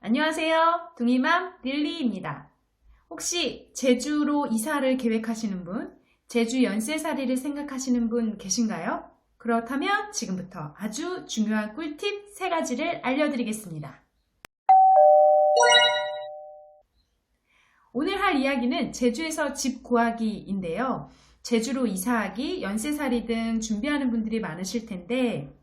안녕하세요. 둥이맘 릴리입니다. 혹시 제주로 이사를 계획하시는 분, 제주 연세살이를 생각하시는 분 계신가요? 그렇다면 지금부터 아주 중요한 꿀팁 3가지를 알려드리겠습니다. 오늘 할 이야기는 제주에서 집 구하기인데요. 제주로 이사하기, 연세살이 등 준비하는 분들이 많으실 텐데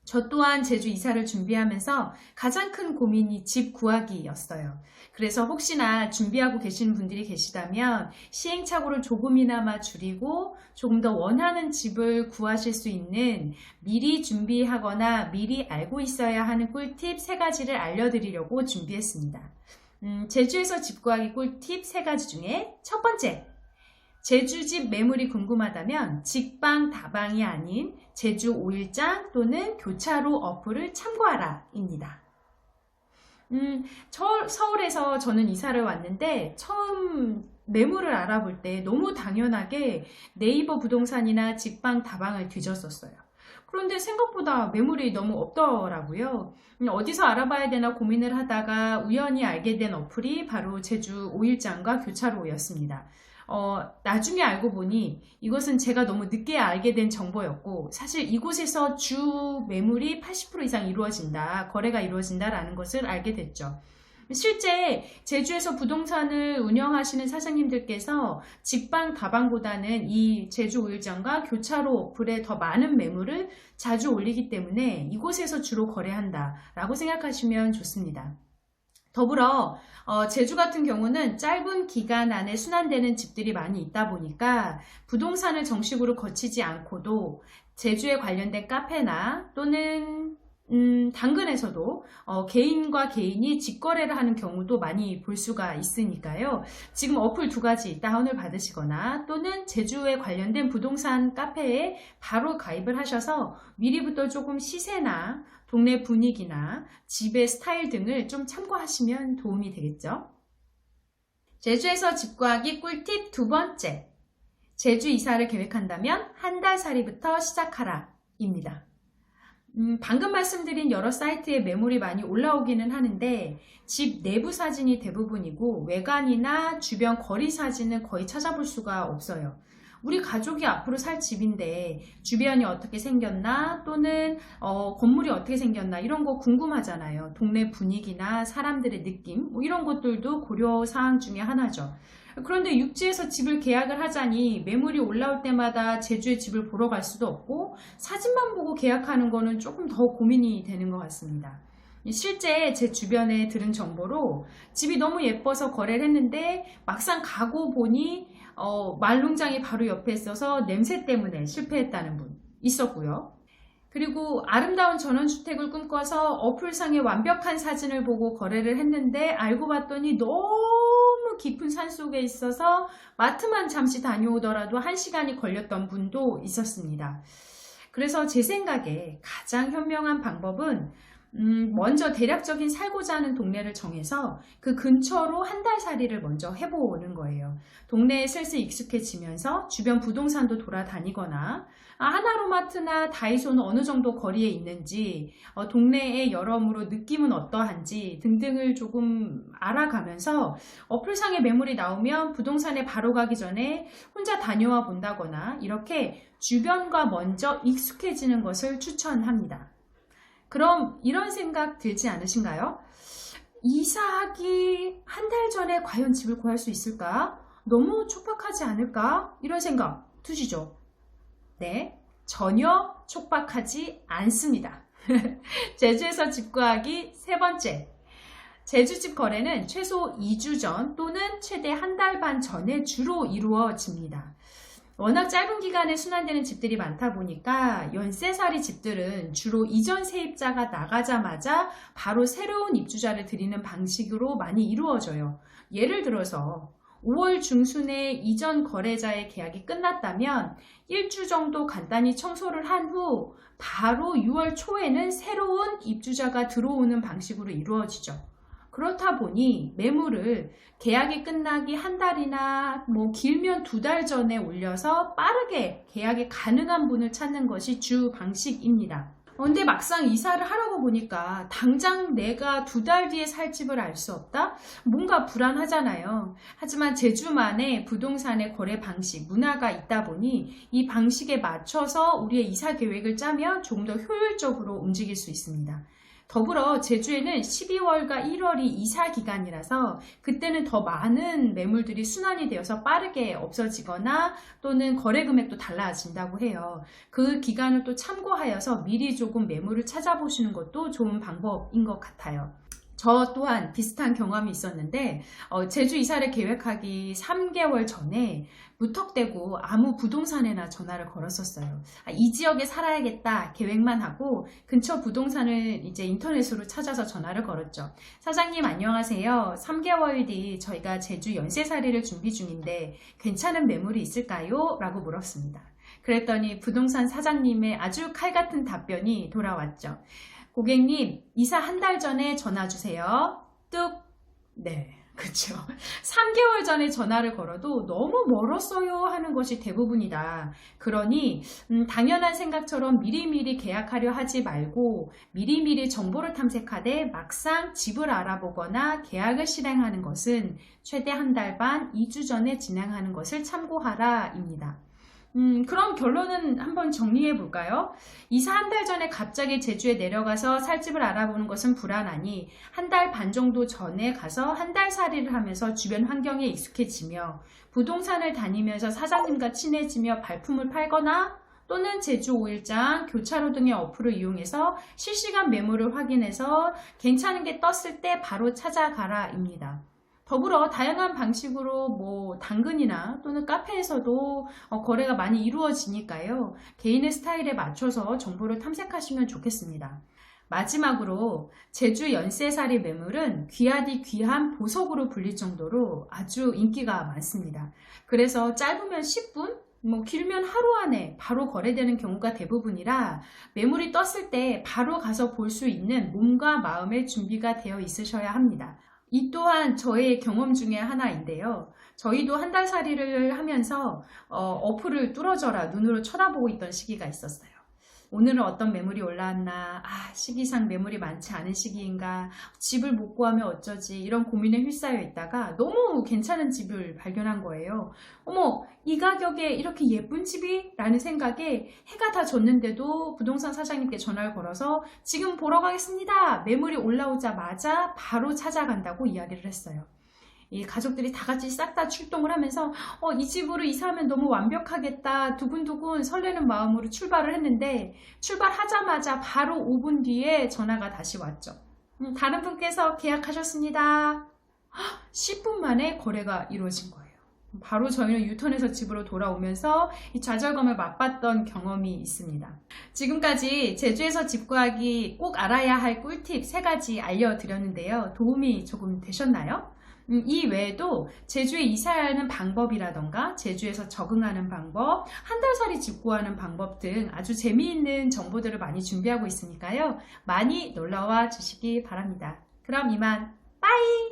저 또한 제주 이사를 준비하면서 가장 큰 고민이 집 구하기였어요. 그래서 혹시나 준비하고 계시는 분들이 계시다면 시행착오를 조금이나마 줄이고 조금 더 원하는 집을 구하실 수 있는 미리 준비하거나 미리 알고 있어야 하는 꿀팁 3가지를 알려드리려고 준비했습니다. 제주에서 집 구하기 꿀팁 3가지 중에 첫 번째, 제주집 매물이 궁금하다면 직방 다방이 아닌 제주 5일장 또는 교차로 어플을 참고하라 입니다. 서울에서 저는 이사를 왔는데 처음 매물을 알아볼 때 너무 당연하게 네이버 부동산이나 직방 다방을 뒤졌었어요. 그런데 생각보다 매물이 너무 없더라고요. 어디서 알아봐야 되나 고민을 하다가 우연히 알게 된 어플이 바로 제주 5일장과 교차로였습니다. 나중에 알고 보니 이것은 제가 너무 늦게 알게 된 정보였고, 사실 이곳에서 주 매물이 80% 이상 이루어진다, 거래가 이루어진다라는 것을 알게 됐죠. 실제 제주에서 부동산을 운영하시는 사장님들께서 직방 다방보다는 이 제주 5일장과 교차로 어플에 더 많은 매물을 자주 올리기 때문에 이곳에서 주로 거래한다라고 생각하시면 좋습니다. 더불어 제주 같은 경우는 짧은 기간 안에 순환되는 집들이 많이 있다 보니까 부동산을 정식으로 거치지 않고도 제주에 관련된 카페나 또는 당근에서도 개인과 개인이 직거래를 하는 경우도 많이 볼 수가 있으니까요. 지금 어플 2가지 다운을 받으시거나 또는 제주에 관련된 부동산 카페에 바로 가입을 하셔서 미리부터 조금 시세나 동네 분위기나 집의 스타일 등을 좀 참고하시면 도움이 되겠죠. 제주에서 집 구하기 꿀팁 2번째, 제주 이사를 계획한다면 한 달 살이부터 시작하라 입니다. 방금 말씀드린 여러 사이트에 매물이 많이 올라오기는 하는데 집 내부 사진이 대부분이고 외관이나 주변 거리 사진은 거의 찾아볼 수가 없어요. 우리 가족이 앞으로 살 집인데 주변이 어떻게 생겼나 또는 건물이 어떻게 생겼나 이런 거 궁금하잖아요. 동네 분위기나 사람들의 느낌 이런 것들도 고려사항 중에 하나죠. 그런데 육지에서 집을 계약을 하자니 매물이 올라올 때마다 제주에 집을 보러 갈 수도 없고 사진만 보고 계약하는 거는 조금 더 고민이 되는 것 같습니다. 실제 제 주변에 들은 정보로 집이 너무 예뻐서 거래를 했는데 막상 가고 보니 말농장이 바로 옆에 있어서 냄새 때문에 실패했다는 분 있었고요. 그리고 아름다운 전원주택을 꿈꿔서 어플상의 완벽한 사진을 보고 거래를 했는데 알고 봤더니 너무 깊은 산속에 있어서 마트만 잠시 다녀오더라도 1시간이 걸렸던 분도 있었습니다. 그래서 제 생각에 가장 현명한 방법은 먼저 대략적인 살고자 하는 동네를 정해서 그 근처로 한 달 살이를 먼저 해보는 거예요. 동네에 슬슬 익숙해지면서 주변 부동산도 돌아다니거나 하나로마트나 다이소는 어느 정도 거리에 있는지 동네의 여러모로 느낌은 어떠한지 등등을 조금 알아가면서 어플상에 매물이 나오면 부동산에 바로 가기 전에 혼자 다녀와 본다거나 이렇게 주변과 먼저 익숙해지는 것을 추천합니다. 그럼 이런 생각 들지 않으신가요? 이사하기 한 달 전에 과연 집을 구할 수 있을까? 너무 촉박하지 않을까? 이런 생각 드시죠? 네, 전혀 촉박하지 않습니다. 제주에서 집 구하기 3번째, 제주집 거래는 최소 2주 전 또는 최대 한 달 반 전에 주로 이루어집니다. 워낙 짧은 기간에 순환되는 집들이 많다 보니까 연세살이 집들은 주로 이전 세입자가 나가자마자 바로 새로운 입주자를 들이는 방식으로 많이 이루어져요. 예를 들어서 5월 중순에 이전 거래자의 계약이 끝났다면 1주 정도 간단히 청소를 한 후 바로 6월 초에는 새로운 입주자가 들어오는 방식으로 이루어지죠. 그렇다 보니 매물을 계약이 끝나기 한 달이나 길면 2달 전에 올려서 빠르게 계약이 가능한 분을 찾는 것이 주 방식입니다. 근데 막상 이사를 하려고 보니까 당장 내가 2달 뒤에 살 집을 알 수 없다? 뭔가 불안하잖아요. 하지만 제주만의 부동산의 거래 방식, 문화가 있다 보니 이 방식에 맞춰서 우리의 이사 계획을 짜면 조금 더 효율적으로 움직일 수 있습니다. 더불어 제주에는 12월과 1월이 이사 기간이라서 그때는 더 많은 매물들이 순환이 되어서 빠르게 없어지거나 또는 거래 금액도 달라진다고 해요. 그 기간을 또 참고하여서 미리 조금 매물을 찾아보시는 것도 좋은 방법인 것 같아요. 저 또한 비슷한 경험이 있었는데 제주 이사를 계획하기 3개월 전에 무턱대고 아무 부동산에나 전화를 걸었었어요. 이 지역에 살아야겠다 계획만 하고 근처 부동산을 이제 인터넷으로 찾아서 전화를 걸었죠. 사장님 안녕하세요. 3개월 뒤 저희가 제주 연쇄살이를 준비 중인데 괜찮은 매물이 있을까요? 라고 물었습니다. 그랬더니 부동산 사장님의 아주 칼같은 답변이 돌아왔죠. 고객님, 이사 1달 전에 전화 주세요. 뚝. 네, 그쵸. 3개월 전에 전화를 걸어도 너무 멀었어요 하는 것이 대부분이다. 그러니 당연한 생각처럼 미리미리 계약하려 하지 말고 미리미리 정보를 탐색하되 막상 집을 알아보거나 계약을 실행하는 것은 최대 1달 반, 2주 전에 진행하는 것을 참고하라 입니다. 그럼 결론은 한번 정리해 볼까요? 이사 1달 전에 갑자기 제주에 내려가서 살 집을 알아보는 것은 불안하니 1달 반 정도 전에 가서 1달 살이를 하면서 주변 환경에 익숙해지며 부동산을 다니면서 사장님과 친해지며 발품을 팔거나 또는 제주 5일장, 교차로 등의 어플을 이용해서 실시간 매물을 확인해서 괜찮은 게 떴을 때 바로 찾아가라 입니다. 더불어 다양한 방식으로 당근이나 또는 카페에서도 거래가 많이 이루어지니까요. 개인의 스타일에 맞춰서 정보를 탐색하시면 좋겠습니다. 마지막으로 제주 연쇄살이 매물은 귀하디 귀한 보석으로 불릴 정도로 아주 인기가 많습니다. 그래서 짧으면 10분, 길면 하루 안에 바로 거래되는 경우가 대부분이라 매물이 떴을 때 바로 가서 볼 수 있는 몸과 마음의 준비가 되어 있으셔야 합니다. 이 또한 저의 경험 중에 하나인데요. 저희도 1달 살이를 하면서 어플을 뚫어져라 눈으로 쳐다보고 있던 시기가 있었어요. 오늘은 어떤 매물이 올라왔나, 시기상 매물이 많지 않은 시기인가, 집을 못 구하면 어쩌지 이런 고민에 휩싸여 있다가 너무 괜찮은 집을 발견한 거예요. 어머, 이 가격에 이렇게 예쁜 집이? 라는 생각에 해가 다 졌는데도 부동산 사장님께 전화를 걸어서 지금 보러 가겠습니다. 매물이 올라오자마자 바로 찾아간다고 이야기를 했어요. 이 가족들이 다 같이 싹 다 출동을 하면서 이 집으로 이사하면 너무 완벽하겠다 두근두근 설레는 마음으로 출발을 했는데 출발하자마자 바로 5분 뒤에 전화가 다시 왔죠. 다른 분께서 계약하셨습니다. 10분 만에 거래가 이루어진 거예요. 바로 저희는 유턴해서 집으로 돌아오면서 이 좌절감을 맛봤던 경험이 있습니다. 지금까지 제주에서 집 구하기 꼭 알아야 할 꿀팁 3가지 알려드렸는데요. 도움이 조금 되셨나요? 이 외에도 제주에 이사하는 방법이라던가 제주에서 적응하는 방법, 1달 살이 집 구하는 방법 등 아주 재미있는 정보들을 많이 준비하고 있으니까요. 많이 놀러와 주시기 바랍니다. 그럼 이만 빠이!